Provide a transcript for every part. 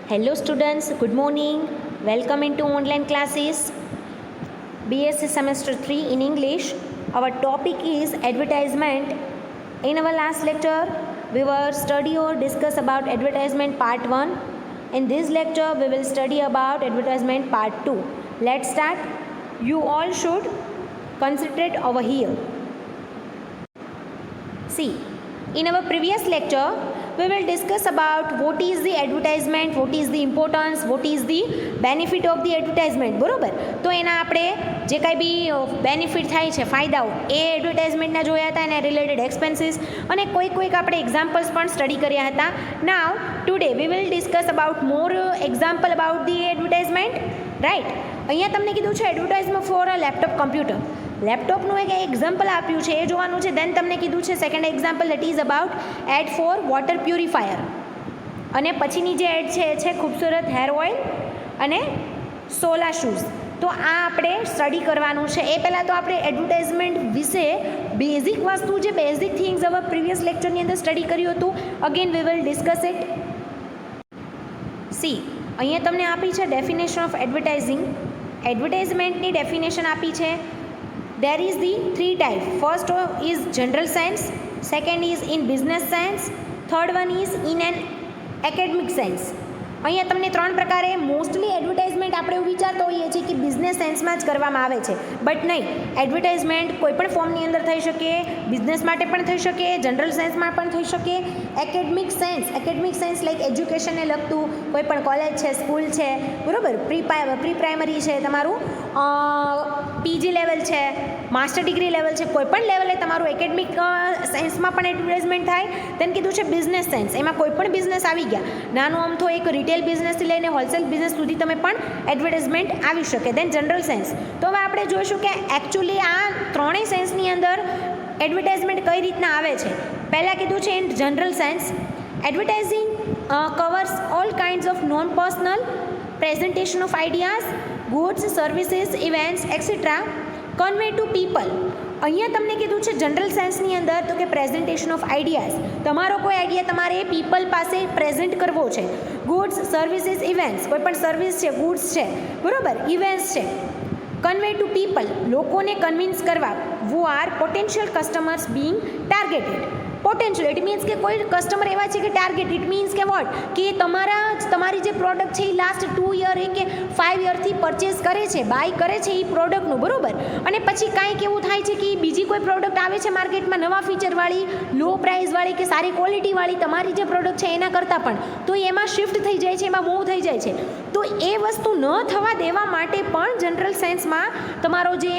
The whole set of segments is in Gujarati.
Hello students, good morning. Welcome into online classes. BSc semester 3 in English. Our topic is advertisement. In our last lecture, we were study or discuss about advertisement part 1. In this lecture, we will study about advertisement part 2. Let's start. You all should concentrate over here. See, in our previous lecture, we will discuss about what is the advertisement, what is the importance, what is the benefit of the advertisement. બરોબર, તો એના આપણે જે કાંઈ બી બેનિફિટ થાય છે, ફાયદાઓ, એ એડવર્ટાઇઝમેન્ટના જોયા હતા, એના રિલેટેડ એક્સપેન્સીસ અને કોઈક આપણે એક્ઝામ્પલ્સ પણ સ્ટડી કર્યા હતા. Now today we will discuss about more example about the advertisement. Right, અહીંયા તમને કીધું છે advertisement for a laptop computer. લેપટોપનું એક એક્ઝામ્પલ આપ્યું છે, એ જોવાનું છે. દેન તમને કીધું છે second example that is about ad for water purifier. અને પછીની જે એડ છે એ છે ખૂબસૂરત હેર ઓઇલ અને સોલા શૂઝ. તો આ આપણે સ્ટડી કરવાનું છે. એ પહેલાં તો આપણે એડવર્ટાઇઝમેન્ટ વિશે બેઝિક વસ્તુ, જે બેઝિક થિંગ્સ હવે પ્રીવિયસ લેક્ચરની અંદર સ્ટડી કર્યું હતું, again V will discuss it. C, અહીંયા તમને આપી છે ડેફિનેશન ઓફ એડવર્ટાઇઝિંગ. એડવર્ટાઇઝમેન્ટની ડેફિનેશન આપી છે. There is the three types. First is general sense, second is in business sense, third one is in an academic sense. અહીંયા તમને ત્રણ પ્રકારે મોસ્ટલી એડવર્ટાઇઝમેન્ટ આપણે એવું વિચારતા હોઈએ છીએ કે બિઝનેસ સેન્સમાં જ કરવામાં આવે છે, બટ નહીં. એડવર્ટાઇઝમેન્ટ કોઈ પણ ફોર્મની અંદર થઈ શકે, બિઝનેસ માટે પણ થઈ શકે, જનરલ સેન્સમાં પણ થઈ શકે, એકેડમિક સેન્સ લાઈક એજ્યુકેશનને લગતું કોઈ પણ કોલેજ છે, સ્કૂલ છે, બરાબર, પ્રી પ્રાઇમરી છે, તમારું પીજી લેવલ છે, માસ્ટર ડિગ્રી લેવલ છે, કોઈ પણ લેવલે તમારું એકેડમિક સેન્સમાં પણ એડવર્ટાઇઝમેન્ટ થાય. તેને કીધું છે બિઝનેસ સેન્સ. એમાં કોઈ પણ બિઝનેસ આવી ગયા, નાનું આમથો એક રિટેલ બિઝનેસથી લઈને હોલસેલ બિઝનેસ સુધી તમે પણ એડવર્ટાઇઝમેન્ટ આવી શકે. દેન જનરલ સેન્સ. તો હવે આપણે જોઈશું કે એકચ્યુઅલી આ ત્રણેય સેન્સની અંદર એડવર્ટાઇઝમેન્ટ કઈ રીતના આવે છે. પહેલાં કીધું છે in general sense, advertising covers all kinds of non personal presentation of ideas, goods, services, events etcetera convey to people. અહીંયા તમને કીધું છે જનરલ સેન્સની અંદર તો કે પ્રેઝન્ટેશન ઓફ આઈડિયાઝ. તમારો કોઈ આઈડિયા તમારે પીપલ પાસે પ્રેઝન્ટ કરવો છે. ગુડ્સ, સર્વિસીસ, ઇવેન્ટ્સ, કોઈ પણ સર્વિસ છે, ગુડ્સ છે, બરાબર, ઇવેન્ટ્સ છે. કન્વે ટુ પીપલ, લોકોને કન્વિન્સ કરવા. Who are potential customers being targeted. Potential it means કે કોઈ કસ્ટમર એવા છે કે ટાર્ગેટ, ઇટ મીન્સ કે વોટ, કે તમારી જે પ્રોડક્ટ છે એ લાસ્ટ 2 યર કે 5 યરથી પરચેસ કરે છે, બાય કરે છે એ પ્રોડક્ટનું, બરાબર. અને પછી કાંઈક એવું થાય છે કે બીજી કોઈ પ્રોડક્ટ આવે છે માર્કેટમાં નવા ફીચરવાળી, લો પ્રાઇસવાળી કે સારી ક્વોલિટીવાળી તમારી જે પ્રોડક્ટ છે એના કરતાં પણ, તો એમાં શિફ્ટ થઈ જાય છે, એમાં મૂવ થઈ જાય છે. તો એ વસ્તુ ન થવા દેવા માટે પણ જનરલ સેન્સમાં તમારો જે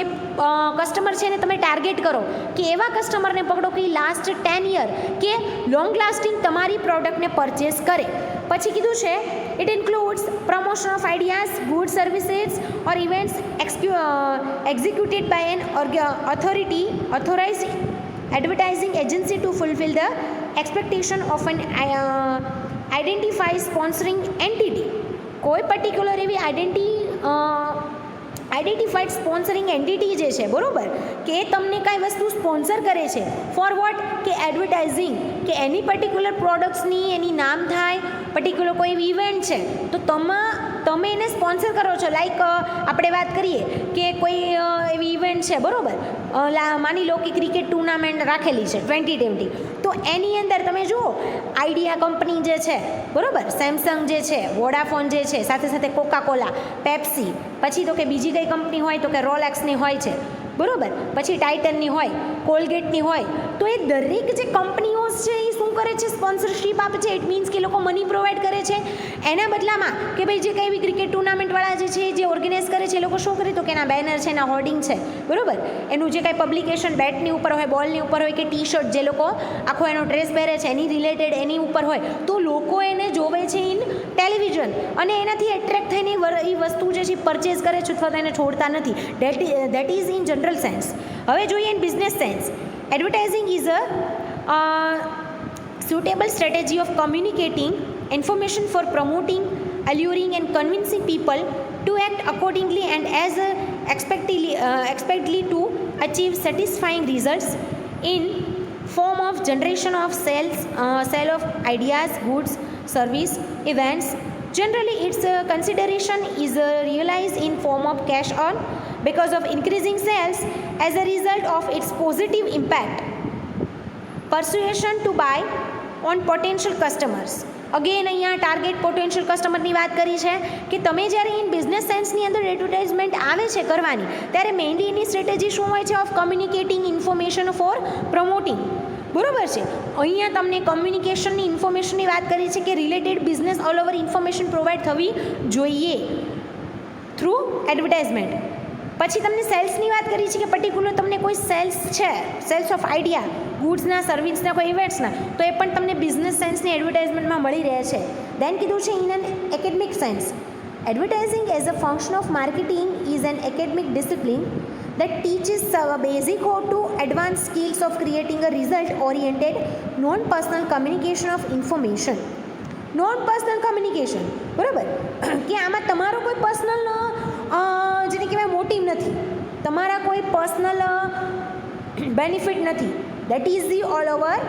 કસ્ટમર છે ને તમે ટાર્ગેટ કરો, કે એવા કસ્ટમરને પકડો કે લાસ્ટ 10 યર કે લોંગ લાસ્ટિંગ તમારી પ્રોડક્ટને પરચેસ કરે. પછી કીધું છે it includes promotion of ideas, good services or events executed by an authorized advertising agency to fulfill the expectation of an identify sponsoring entity. કોઈ પર્ટિક્યુલર એવી આઈડેન્ટિફાઈડ સ્પોન્સરિંગ એન્ટિટી જે છે, બરાબર, કે તમને કાંઈ વસ્તુ સ્પોન્સર કરે છે ફોર વોટ, કે એડવર્ટાઇઝિંગ, કે એની પર્ટિક્યુલર પ્રોડક્ટ્સની એની નામ થાય, પર્ટિક્યુલર કોઈ એવી ઇવેન્ટ છે તો તમે એને સ્પોન્સર કરો છો. લાઈક આપણે વાત કરીએ કે કોઈ એવી ઇવેન્ટ છે, બરાબર, માની લો કે ક્રિકેટ ટુર્નામેન્ટ રાખેલી છે 2020, તો એની અંદર તમે જુઓ આઈડિયા કંપની જે છે, બરાબર, સેમસંગ જે છે, વોડાફોન જે છે, સાથે સાથે કોકાકોલા, પેપ્સી, પછી તો કે બીજી કઈ કંપની હોય તો કે રોલેક્સની હોય છે, બરાબર, પછી ટાઇટનની હોય, કોલગેટની હોય. તો એ દરેક જે કંપનીઓ છે એ શું કરે છે, સ્પોન્સરશિપ આપે છે. ઇટ મીન્સ કે લોકો મની પ્રોવાઈડ કરે છે. એના બદલામાં કે ભાઈ જે કંઈ બી ક્રિકેટ ટુર્નામેન્ટવાળા જે છે, જે ઓર્ગેનાઇઝ કરે છે, એ લોકો શું કરે તો કે એના બેનર છે, એના હોર્ડિંગ છે, બરાબર, એનું જે કાંઈ પબ્લિકેશન બેટની ઉપર હોય, બોલની ઉપર હોય, કે ટી શર્ટ જે લોકો આખો એનો ડ્રેસ પહેરે છે એની રિલેટેડ એની ઉપર હોય, તો લોકો એને જોવે છે ઇન ટેલિવિઝન અને એનાથી એટ્રેક્ટ થઈને એ વસ્તુ જે છે પરચેઝ કરે છે અથવા તો એને છોડતા નથી. That is in general sense. હવે જોઈએ in business sense. Advertising is a suitable strategy of communicating information for promoting, alluring and convincing people to act accordingly and as expectedly to achieve satisfying results in form of generation of sale of ideas, goods, service, events, Generally, its consideration is realized in form of cash earned because of increasing sales as a result of its positive impact. Persuasion to buy on potential customers. Again અહીંયા ટાર્ગેટ પોટેન્શિયલ કસ્ટમરની વાત કરી છે કે તમે જ્યારે ઇન બિઝનેસ સાયન્સની અંદર એડવર્ટાઇઝમેન્ટ આવે છે કરવાની ત્યારે મેઇનલી એની સ્ટ્રેટેજી શું હોય છે? Of communicating information for promoting. બરાબર છે. અહીંયા તમને કમ્યુનિકેશનની ઇન્ફોર્મેશનની વાત કરી છે કે related business all over information provide થવી જોઈએ થ્રુ એડવર્ટાઇઝમેન્ટ. પછી તમને સેલ્સની વાત કરી છે કે પર્ટિક્યુલર તમને કોઈ સેલ્સ છે, સેલ્સ ઓફ આઈડિયા, ગુડ્સના, સર્વિસના, કોઈ ઇવેન્ટ્સના, તો એ પણ તમને બિઝનેસ સાયન્સની એડવર્ટાઇઝમેન્ટમાં મળી રહે છે. દેન કીધું છે in an academic science, advertising as a function of marketing is an academic discipline that teaches basic how to advanced skills of creating a result oriented non-personal communication of information. Non-personal communication, બરાબર, કે આમાં તમારો કોઈ પર્સનલ જેને કહેવાય મોટિવ નથી, તમારા કોઈ પર્સનલ બેનિફિટ નથી. That is the all over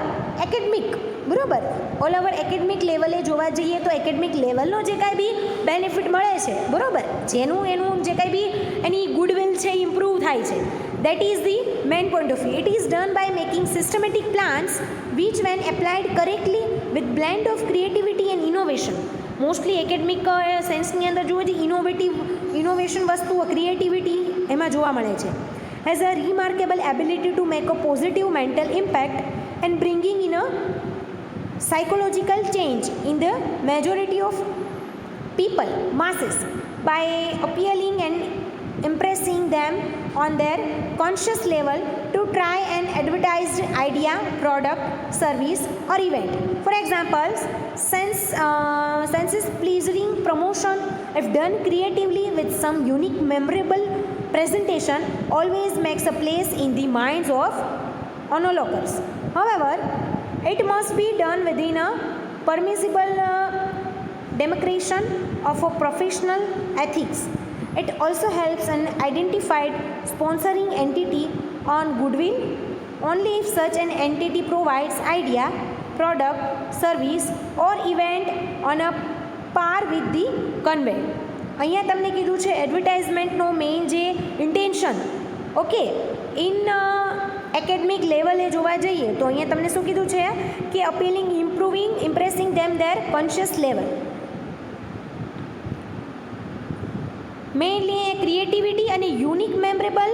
academic. બરાબર, ઓલ ઓવર એકેડમિક લેવલે જોવા જઈએ તો એકેડમિક લેવલનો જે કાંઈ બી બેનિફિટ મળે છે, બરાબર, જેનું એનું જે કાંઈ બી એની ગુડવિલ છે ઇમ્પ્રૂવ થાય છે. That is the main point of view. It is done by making systematic plans which when applied correctly with blend of creativity and innovation. Mostly academic સેન્સની અંદર જોઈએ છે ઇનોવેશન વસ્તુઓ, ક્રિએટિવિટી એમાં જોવા મળે છે. Has a remarkable ability to make a positive mental impact and bringing in a psychological change in the majority of people, masses, by appealing and impressing them on their conscious level to try an advertised idea, product, service or event. For example, senses pleasing promotion, if done creatively with some unique memorable presentation, always makes a place in the minds of onlookers. However, it must be done within a permissible demarcation of a professional ethics. It also helps an identified sponsoring entity on goodwill only if such an entity provides idea, product, service or event on a par with the convey. અહીંયા તમને કીધું છે એડવર્ટાઇઝમેન્ટનો મેઇન જે ઇન્ટેન્શન, ઓકે, ઇન એકેડમિક લેવલે જોવા જઈએ તો અહીંયા તમને શું કીધું છે કે appealing, improving, impressing them their conscious level. Mainly creativity અને યુનિક મેમરેબલ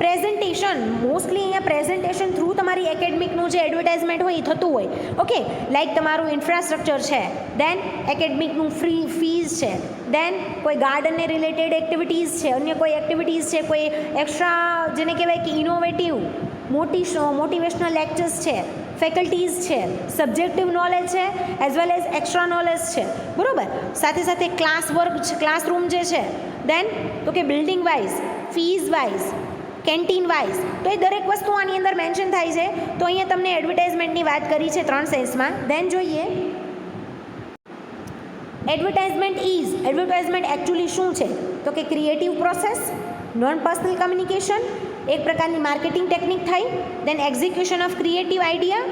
પ્રેઝન્ટેશન. મોસ્ટલી અહીંયા પ્રેઝન્ટેશન થ્રુ તમારી એકેડમિકનું જે એડવર્ટાઇઝમેન્ટ હોય એ થતું હોય. ઓકે, લાઈક તમારું ઇન્ફ્રાસ્ટ્રક્ચર છે, દેન એકેડમિકનું ફીઝ છે, દેન કોઈ ગાર્ડનને રિલેટેડ એક્ટિવિટીઝ છે, અન્ય કોઈ એક્ટિવિટીઝ છે, કોઈ એક્સ્ટ્રા જેને કહેવાય કે ઇનોવેટિવ મોટિવેશનલ લેક્ચર્સ છે, ફેકલ્ટીઝ છે, સબ્જેક્ટિવ નોલેજ છે as well as extra knowledge છે. બરાબર, સાથે સાથે ક્લાસ વર્ક છે, ક્લાસરૂમ જે છે, દેન તો કે building wise, fees wise, canteen wise, તો એ દરેક વસ્તુ આની અંદર મેન્શન થાય છે. તો અહીંયા તમને એડવર્ટાઇઝમેન્ટની વાત કરી છે 3 સેન્સમાં. દેન જોઈએ એડવર્ટાઇઝમેન્ટ એકચ્યુઅલી શું છે? તો કે creative process, non personal communication, એક પ્રકારની માર્કેટિંગ ટેકનિક થઈ, then execution of creative idea,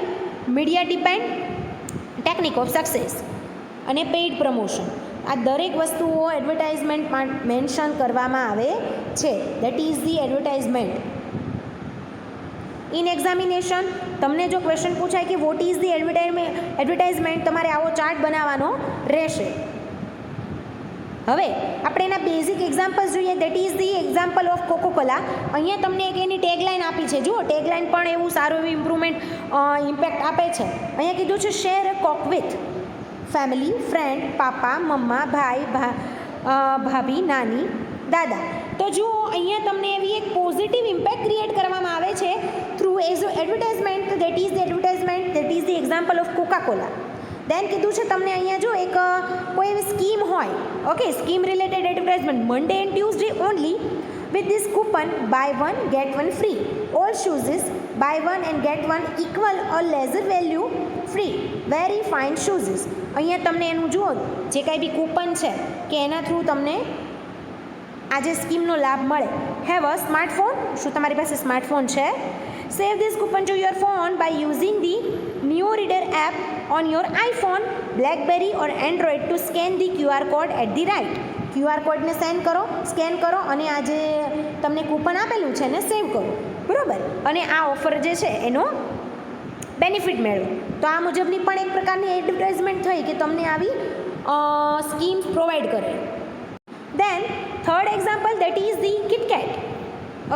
media depend, technique of success અને પેઇડ પ્રમોશન. આ દરેક વસ્તુઓ એડવર્ટાઇઝમેન્ટમાં મેન્શન કરવામાં આવે છે. That is the advertisement. In examination તમને જો ક્વેશ્ચન પૂછાય કે વોટ ઇઝ ધી એડવર્ટાઇઝમેન્ટ, તમારે આવો ચાર્ટ બનાવવાનો રહેશે. હવે આપણે એના બેઝિક એક્ઝામ્પલ્સ જોઈએ. That is the example of Coca-Cola. અહીંયા તમને એક એની ટેગલાઇન આપી છે. જુઓ, ટેગલાઇન પણ એવું સારું એવું ઇમ્પ્રુવમેન્ટ ઇમ્પેક્ટ આપે છે. અહીંયા કીધું છે share a Coke with family, friend, papa, mumma, ભાઈ, ભાભી, નાની, દાદા. તો જુઓ, અહીંયા તમને એવી એક પોઝિટિવ ઇમ્પેક્ટ ક્રિએટ કરવામાં આવે છે through advertisement. That is the advertisement, that is the example of Coca Cola. Then કીધું છે તમને અહીંયા જો એક કોઈ એવી સ્કીમ હોય, okay, scheme related advertisement. Monday and Tuesday only with this coupon buy one get one free, all shoes buy one and get one equal or lesser value free, very fine shoes. અહીંયા તમને એનું જુઓ જે કાંઈ બી કૂપન છે કે એના થ્રુ તમને આજે સ્કીમનો લાભ મળે. હેવ અ સ્માર્ટફોન, શું તમારી પાસે સ્માર્ટફોન છે? Save this coupon to your phone by using the Neo Reader app on your iPhone, BlackBerry or Android to scan the QR code at the right. QR કોડને સ્કેન કરો અને આ જે તમને કૂપન આપેલું છે એને સેવ કરો, બરાબર, અને આ ઓફર જે છે એનો બેનિફિટ મેળવો. તો આ મુજબની પણ એક પ્રકારની એડવર્ટાઇઝમેન્ટ થઈ કે તમને આવી સ્કીમ્સ પ્રોવાઈડ કરે. Then third example that is the KitKat.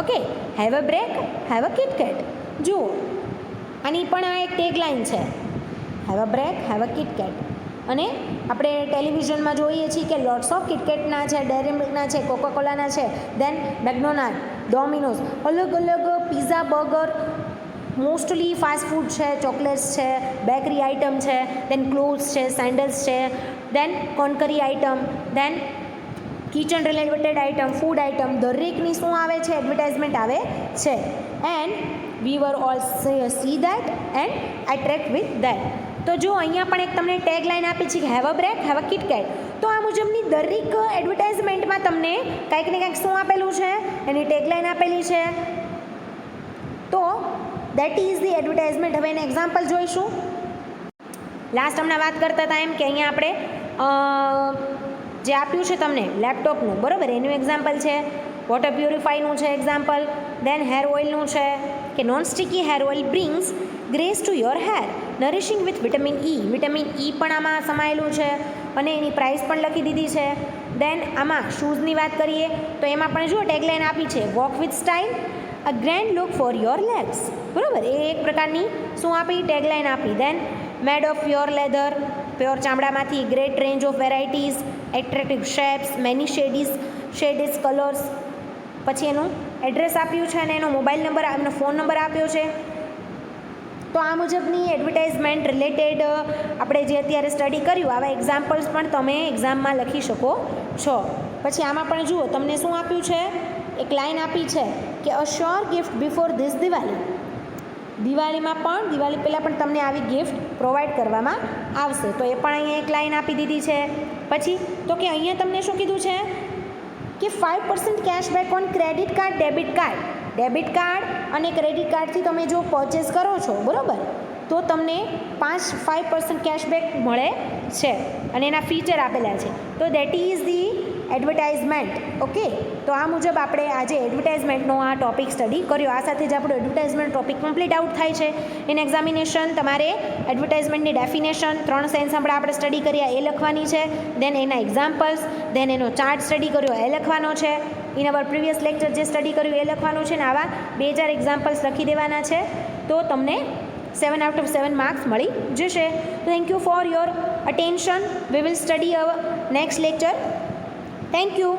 Okay, have a break, have a KitKat. જુઓ, આની પણ આ એક ટેગલાઇન છે, have a break, have a KitKat. અને આપણે ટેલિવિઝનમાં જોઈએ છીએ કે લોટ્સ ઓફ કિટકેટના છે, ડેરી મિલ્કના છે, કોકાકોલાના છે, દેન મેકડોનાલ્ડ, ડોમિનોઝ, અલગ અલગ pizza, burger, mostly fast food છે, ચોકલેટ્સ છે, બેકરી આઇટમ છે, દેન ક્લોથ્સ છે, સેન્ડલ્સ છે, then crockery item, then kitchen related item, food item, દરેકની શું આવે છે? એડવર્ટાઇઝમેન્ટ આવે છે. And we were all see that and attract with that. તો જો અહીંયા પણ એક તમને ટેગ લાઈન આપી છે કે have a break, have a KitKat. તો આ મુજબની દરેક એડવર્ટાઇઝમેન્ટમાં તમને કંઈક ને કંઈક શું આપેલું છે? એની ટેગ લાઈન આપેલી છે. તો દેટ ઇઝ ધી એડવર્ટાઇઝમેન્ટ. હવે એને એક્ઝામ્પલ જોઈશું. લાસ્ટ હમણાં વાત કરતા હતા એમ કે અહીંયા આપણે જે આપ્યું છે તમને લેપટોપનું, બરાબર, એનું એક્ઝામ્પલ છે. વોટર પ્યુરિફાઈનું છે એક્ઝામ્પલ. દેન હેર ઓઇલનું છે કે non sticky hair oil brings grace to your hair, nourishing with vitamin E. Vitamin E પણ આમાં સમાયેલું છે અને એની પ્રાઇસ પણ લખી દીધી છે. દેન આમાં શૂઝની વાત કરીએ તો એમાં પણ જો ટેગલાઇન આપી છે, walk with style, a grand look for your legs. બરાબર, એ એક પ્રકારની શું આપી? ટેગલાઇન આપી. Then made of pure leather, pure ચામડામાંથી, great range of varieties, attractive shapes, many shades colours. પછી એનું એડ્રેસ આપ્યું છે અને એનો મોબાઈલ નંબર, એનો ફોન નંબર આપ્યો છે. તો આ મુજબની એડવર્ટાઇઝમેન્ટ રિલેટેડ આપણે જે અત્યારે સ્ટડી કર્યું, આવા એક્ઝામ્પલ્સ પણ તમે એક્ઝામમાં લખી શકો છો. પછી આમાં પણ જુઓ તમને શું આપ્યું છે? એક લાઈન આપી છે કે a sure gift before this Diwali. દિવાળીમાં પણ, દિવાળી પહેલાં પણ તમને આવી ગિફ્ટ પ્રોવાઈડ કરવામાં આવશે. તો એ પણ અહીંયા એક લાઈન આપી દીધી છે. પછી તો કે અહીંયા તમને શું કીધું છે કે 5% cashback on credit card, debit card. Debit card અને ક્રેડિટ કાર્ડથી તમે જો પરચેસ કરો છો, બરાબર, તો તમને 5% કેશબેક મળે છે અને એના ફીચર આપેલા છે. તો that is the advertisement. Okay, તો આ મુજબ આપણે આજે એડવર્ટાઇઝમેન્ટનો આ ટોપિક સ્ટડી કર્યો. આ સાથે જ આપણો એડવર્ટાઇઝમેન્ટ ટોપિક કમ્પ્લીટ આઉટ થાય છે. ઇન એક્ઝામિનેશન તમારે એડવર્ટાઇઝમેન્ટની ડેફિનેશન 3 સેન્સ હમણાં આપણે સ્ટડી કર્યા એ લખવાની છે. દેન એના એક્ઝામ્પલ્સ, દેન એનો ચાર્ટ સ્ટડી કર્યો એ લખવાનો છે. ઇન અવર પ્રીવિયસ લેક્ચર જે સ્ટડી કર્યું એ લખવાનું છે ને આવા 2-4 એક્ઝામ્પલ્સ લખી દેવાના છે. તો તમને 7 out of 7 માર્ક્સ મળી જશે. Thank you for your attention. We will study hour next lecture. Thank you.